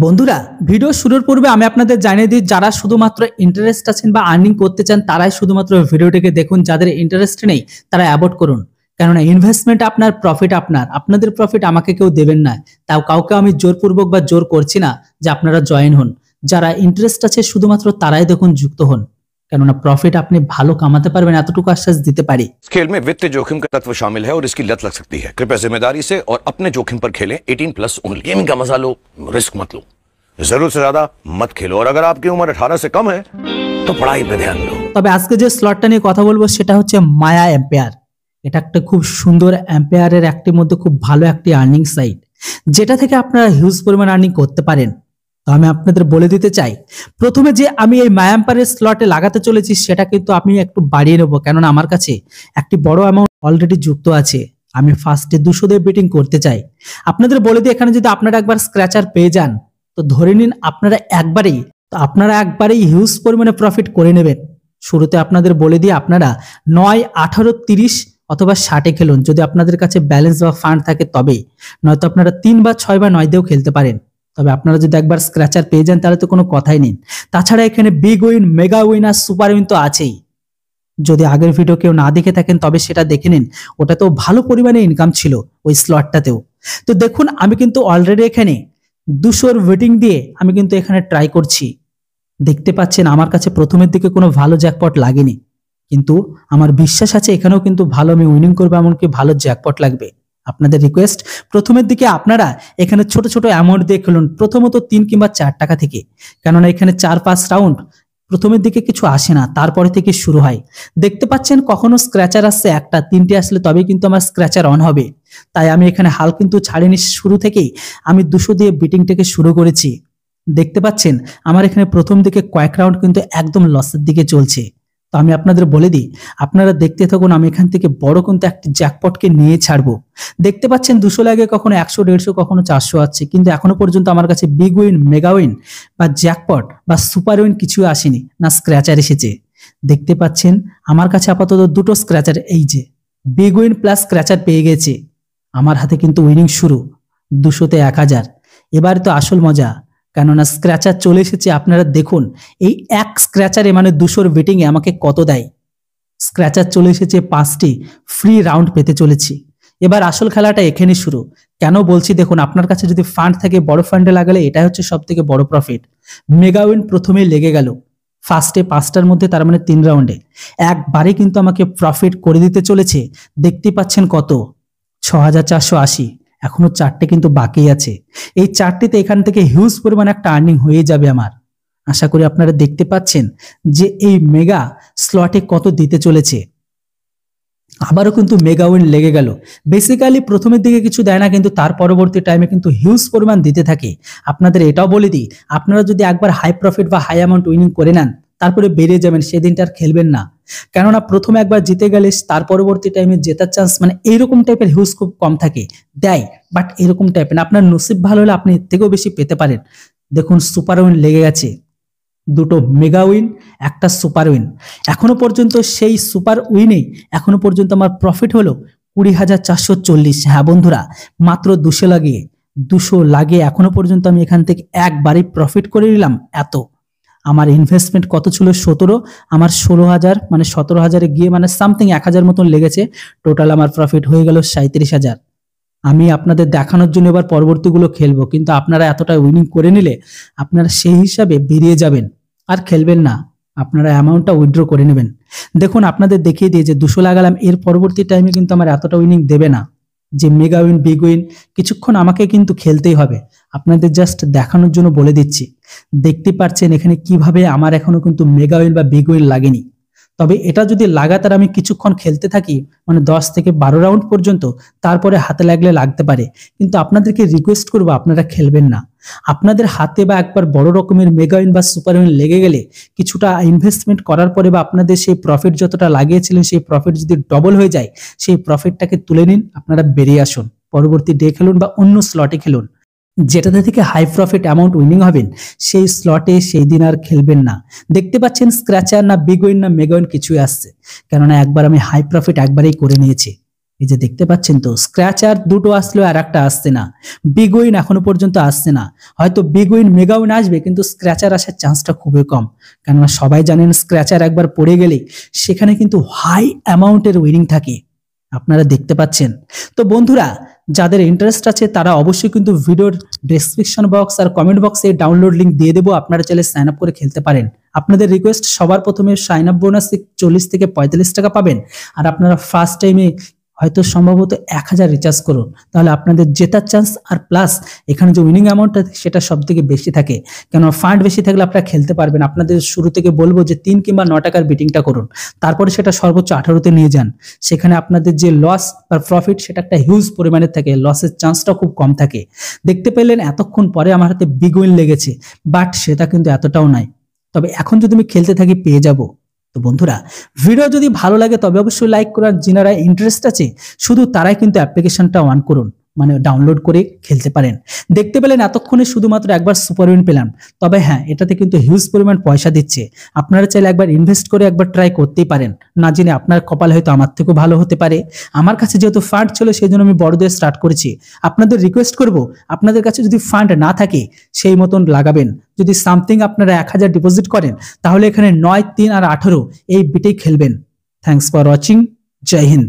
বন্ধুরা, ভিডিও শুরুর পূর্বে আমি আপনাদের জানিয়ে দিই, যারা শুধুমাত্র ইন্টারেস্ট আছেন বা আর্নিং করতে চান তারাই শুধুমাত্র ভিডিওটিকে দেখুন। যাদের ইন্টারেস্ট নেই তারা অ্যাভয়েড করুন, কেননা ইনভেস্টমেন্ট আপনার, প্রফিট আপনাদের প্রফিট আমাকে কেউ দেবেন না। তাও কাউকে আমি জোরপূর্বক বা জোর করছি না যে আপনারা জয়েন হন। যারা ইন্টারেস্ট আছে শুধুমাত্র তারাই দেখুন যুক্ত হন, কেননা প্রফিট আপনি ভালো কামাতে পারবেন, এতটুকু আশ্বাস দিতে পারি। खेल में वित्तीय जोखिम का तत्व शामिल है और इसकी लत लग सकती है। कृपया जिम्मेदारी से और अपने जोखिम पर खेलें। 18+ ओनली। गेमिंग का मजा लो, रिस्क मत लो, जरूरत से ज्यादा मत खेलो और अगर आपकी उम्र 18 से कम है तो पढ़ाई पे ध्यान दो। তবে আজকে যে স্লটটা নিয়ে কথা বলবো সেটা হচ্ছে মায়া এম্পায়ার। এটা একটা খুব সুন্দর এম্পায়ারের একটির মধ্যে খুব ভালো একটি আর্নিং সাইট, যেটা থেকে আপনারা হিউজ পরিমাণ আর্নিং করতে পারেন। তো আমি আপনাদের বলে দিতে চাই, প্রথমে যে আমি এই মায়া এম্পায়ারের স্লটে লাগাতে চলেছি সেটা কিন্তু আমি একটু বাড়িয়ে নেবো, কেননা আমার কাছে একটি বড় অ্যামাউন্ট অলরেডি যুক্ত আছে। আমি ফার্স্টে 200 দিয়ে বেটিং করতে চাই। আপনাদের বলে দিই, এখানে যদি আপনারা একবার স্ক্র্যাচার পেয়ে যান তো ধরে নিন আপনারা একবারেই হিউজ পরিমাণে প্রফিট করে নেবেন। শুরুতে আপনাদের বলে দিয়ে আপনারা 9, 18, 30 অথবা 60 খেলুন, যদি আপনাদের কাছে ব্যালেন্স বা ফান্ড থাকে তবে। নয়তো আপনারা 3 বা 6 বা 9 দিয়েও খেলতে পারেন। তবে আপনারা যদি একবার স্ক্র্যাচার পেয়ে যান তাহলে তো কোনো কথাই নেই। তাছাড়া এখানে বিগ উইন, মেগা উইন আর সুপার উইন তো আছেই। যদি আগের ভিডিও কেউ না দেখে থাকেন তবে সেটা দেখে নিন, ওটাতেও ভালো পরিমাণে ইনকাম ছিল ওই স্লটটাতেও। তো দেখুন, আমি কিন্তু অলরেডি এখানে 200 ওয়েটিং দিয়ে আমি কিন্তু এখানে ট্রাই করছি। দেখতে পাচ্ছেন আমার কাছে প্রথমের দিকে কোনো ভালো জ্যাকপট লাগেনি, কিন্তু আমার বিশ্বাস আছে এখানেও কিন্তু ভালো আমি উইনিং করবো, এমনকি ভালো জ্যাকপট লাগবে। আপনাদের রিকোয়েস্ট, প্রথমের দিকে আপনারা এখানে ছোট ছোট অ্যামাউন্ট দিয়ে খেলুন, প্রথমত 3 কিংবা 4 টাকা থেকে, কেননা এখানে 4-5 রাউন্ড প্রথমের দিকে কিছু আসে না, তারপরে থেকে শুরু হয়। দেখতে পাচ্ছেন কখনো স্ক্র্যাচার আসছে 1টা 3টে আসলে তবেই কিন্তু আমার স্ক্র্যাচার অন হবে। তাই আমি এখানে হাল কিন্তু ছাড়িনি, শুরু থেকেই আমি 200 দিয়ে বিটিংটাকে শুরু করেছি। দেখতে পাচ্ছেন আমার এখানে প্রথম দিকে কয়েক রাউন্ড কিন্তু একদম লসের দিকে চলছে। তো আমি আপনাদের বলে দিই, আপনারা দেখতে থাকুন, আমি এখান থেকে বড় কিন্তু একটি জ্যাকপটকে নিয়ে ছাড়বো। দেখতে পাচ্ছেন 200 লাগে, কখনো 100, 150, কখনো 400 আছে, কিন্তু এখনো পর্যন্ত আমার কাছে বিগ উইন, মেগা উইন বা জ্যাকপট বা সুপার উইন কিছুই আসেনি, না স্ক্র্যাচার এসেছে। দেখতে পাচ্ছেন আমার কাছে আপাতত 2টো স্ক্র্যাচার, এই যে বিগ উইন প্লাস স্ক্র্যাচার পেয়ে গেছে। আমার হাতে কিন্তু উইনিং শুরু, 200তে 1000। এবার তো আসল মজা, কেননা স্ক্র্যাচার চলে এসেছে। আপনারা দেখুন এই এক স্ক্র্যাচারে মানে 200 বেটিং এ আমাকে কত দেয়। স্ক্র্যাচার চলে এসেছে 5টি, ফ্রি রাউন্ড পেতে চলেছি। এবার আসল খেলাটা এখানে শুরু। কেন বলছি দেখুন, আপনার কাছে যদি ফান্ড থাকে বড় ফান্ডে লাগালে এটা হচ্ছে সব থেকে বড় প্রফিট। মেগা উইন প্রথমেই লেগে গেল ফার্স্টে 5টার মধ্যে, তার মানে 3 রাউন্ডে একবারে কিন্তু আমাকে প্রফিট করে দিতে চলেছে। দেখতে পাচ্ছেন কত, 6480। এখনো 4টে কিন্তু বাকি আছে। এই 4টিতে এখান থেকে হিউজ পরিমাণ একটা আর্নিং হয়ে যাবে আমার। আশা করি আপনারা দেখতে পাচ্ছেন যে এই মেগা স্লটে কত দিতে চলেছে। আবারও কিন্তু মেগা উইন লেগে গেল। বেসিক্যালি প্রথমের দিকে কিছু দেয় না, কিন্তু তার পরবর্তী টাইমে কিন্তু হিউজ পরিমাণ দিতে থাকে। আপনাদের এটাও বলে দিই, আপনারা যদি একবার হাই প্রফিট বা হাই অ্যামাউন্ট উইনিং করে নেন তারপরে বেরিয়ে যাবেন, সেদিনটা আর খেলবেন না। কেননা প্রথমে একবার জিতে গেলে তার পরবর্তী টাইমে জেতার চান্স মানে এইরকম টাইপের হিউজ খুব কম থাকে, দেয় বাট এরকম টাইপের। আপনার নসিব ভালো হলে আপনি এর থেকেও বেশি পেতে পারেন। দেখুন সুপার উইন লেগে গেছে, 2টো মেগা উইন, একটা সুপার উইন। এখনো পর্যন্ত সেই সুপার উইনেই এখনো পর্যন্ত আমার প্রফিট হলো 20,440। হ্যাঁ বন্ধুরা, মাত্র 200 লাগিয়ে এখনো পর্যন্ত আমি এখান থেকে একবারই প্রফিট করে নিলাম। এত আমার ইনভেস্টমেন্ট কত ছিল 17, আমার 16,000 মানে 17,000-এ গিয়ে মানে সামথিং 1,000 মতন লেগেছে। টোটাল আমার প্রফিট হয়ে গেল 37,000। আমি আপনাদের দেখানোর জন্য এবার পরবর্তীগুলো খেলবো, কিন্তু আপনারা এতটা উইনিং করে নিলে আপনারা সেই হিসাবে বেরিয়ে যাবেন, আর খেলবেন না। আপনারা অ্যামাউন্টটা উইথড্র করে নেবেন। দেখুন আপনাদের দেখিয়ে দিয়ে যে 200 লাগালাম, এর পরবর্তী টাইমে কিন্তু আমার এতটা উইনিং দেবে না। যে মেগা উইন, বিগ উইন কিছুক্ষণ আমাকে কিন্তু খেলতেই হবে। আপনাদের জাস্ট দেখানোর জন্য বলে দিচ্ছি। দেখতে পাচ্ছেন এখানে কিভাবে আমার এখনো কিন্তু মেগা উইন বা বিগ উইন লাগেনি। তবে এটা যদি লাগাতার আমি কিছুক্ষণ খেলতে থাকি মানে 10 থেকে 12 রাউন্ড পর্যন্ত, তারপরে হাতে লাগলে লাগতে পারে। কিন্তু আপনাদেরকে রিকোয়েস্ট করবো আপনারা খেলবেন না। আপনাদের হাতে বা একবার বড় রকমের মেগা উইন বা সুপার উইন লেগে গেলে কিছুটা ইনভেস্টমেন্ট করার পরে বা আপনাদের সেই প্রফিট যতটা লাগিয়েছিলেন সেই প্রফিট যদি ডবল হয়ে যায়, সেই প্রফিটটাকে তুলে নিন, আপনারা বেরিয়ে আসুন, পরবর্তী ডে খেলুন বা অন্য স্লটে খেলুন। যেটাতে থেকে হাই প্রফিট অ্যামাউন্ট উইনিং হবেন সেই স্লটে সেই দিন আর খেলবেন না। দেখতে পাচ্ছেন স্ক্র্যাচার না বিগ উইন না মেগা উইন কিছুই আসছে, কেননা একবার আমি হাই প্রফিট একবারেই করে নিয়েছি। এই যে দেখতে পাচ্ছেন তো, স্ক্র্যাচার দুটো আসলেও আর একটা আসছে না, বিগ উইন এখনো পর্যন্ত আসছে না। হয়তো বিগ উইন মেগা উইন আসবে, কিন্তু স্ক্র্যাচার আসার চান্সটা খুবই কম, কেননা সবাই জানেন স্ক্র্যাচার একবার পড়ে গেলে সেখানে কিন্তু হাই অ্যামাউন্টের উইনিং থাকে, আপনারা দেখতে পাচ্ছেন। তো বন্ধুরা, যাদের ইন্টারেস্ট আছে তারা অবশ্যই কিন্তু ভিডিওর ডেসক্রিপশন বক্স আর কমেন্ট বক্সে ডাউনলোড লিঙ্ক দিয়ে দেবো, আপনারা চাইলে সাইন আপ করে খেলতে পারেন। আপনাদের রিকোয়েস্ট, সবার প্রথমে সাইন আপ বোনাস 40 থেকে 45 টাকা পাবেন, আর আপনারা ফার্স্ট টাইমে হয়তো সম্ভবত 1000 রিচার্জ করুন, তাহলে আপনাদের জেতার চান্স আর প্লাস এখানে যে উইনিং অ্যামাউন্টটা সেটা সব থেকে বেশি থাকে। কেন ফান্ড বেশি থাকলে আপনারা খেলতে পারবেন। আপনাদের শুরু থেকে বলবো যে 3 কিংবা 9 টাকার বিটিংটা করুন, তারপরে সেটা সর্বোচ্চ 18তে নিয়ে যান। সেখানে আপনাদের যে লস বা প্রফিট সেটা একটা হিউজ পরিমাণে থাকে, লসের চান্সটা খুব কম থাকে। দেখতে পেলেন এতক্ষণ পরে আমার হাতে বিগ উইন লেগেছে, বাট সেটা কিন্তু এতটাও নাই। তবে এখন যদি আমি খেলতে থাকি পেয়ে যাব। তো বন্ধুরা, ভিডিও যদি ভালো লাগে তবে অবশ্যই লাইক করুন, যারা ইন্টারেস্ট আছে শুধু তারাই কিন্তু অ্যাপ্লিকেশনটা অন করুন, মানে ডাউনলোড করে খেলতে পারেন। দেখতে পেলেন এতক্ষণে শুধুমাত্র একবার সুপার উইন পেলাম, তবে হ্যাঁ এটাতে কিন্তু হিউজ পরিমাণ পয়সা দিচ্ছে। আপনারা চাইলে একবার ইনভেস্ট করে একবার ট্রাই করতেই পারেন, না জেনে আপনার কপাল হয়তো আমার থেকেও ভালো হতে পারে। আমার কাছে যেহেতু ফান্ড ছিল সেই জন্য আমি বড় দিয়ে স্টার্ট করেছি। আপনাদের রিকোয়েস্ট করব, আপনাদের কাছে যদি ফান্ড না থাকে সেই মতন লাগাবেন। যদি সামথিং আপনারা 1000 ডিপোজিট করেন তাহলে এখানে 9, 3 আর 18 এই বিটেই খেলবেন। Thanks for watching. জয় হিন্দ।